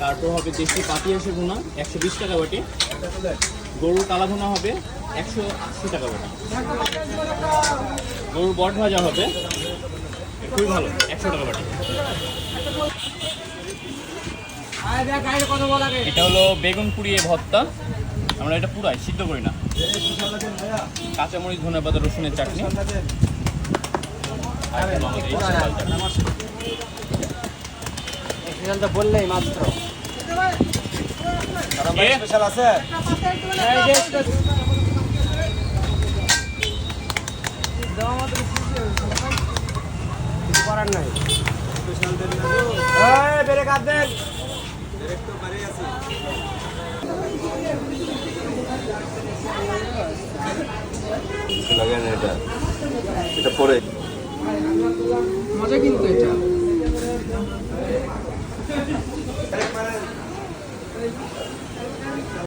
তারপর হবে দেশি পাতি হাঁসের ভুনা 120 টাকা বাটি। গরুর কালা ভুনা হবে 180 টাকা বাটি। গরুর বট ভাজা হবে খুবই ভালো 100 টাকা বাটি। এটা হলো বেগুন পুড়িয়ে ভর্তা, আমরা এটা পুরাই সিদ্ধ করি না। কাঁচামরিচ, ধনেপাতা, রসুনের চাটনি। বললেই মাত্র স্পেশাল আছে। কিছু করার নাই। বেড়ে কাঁদ দেন। এটা পরে মজা কিন্তু এটা।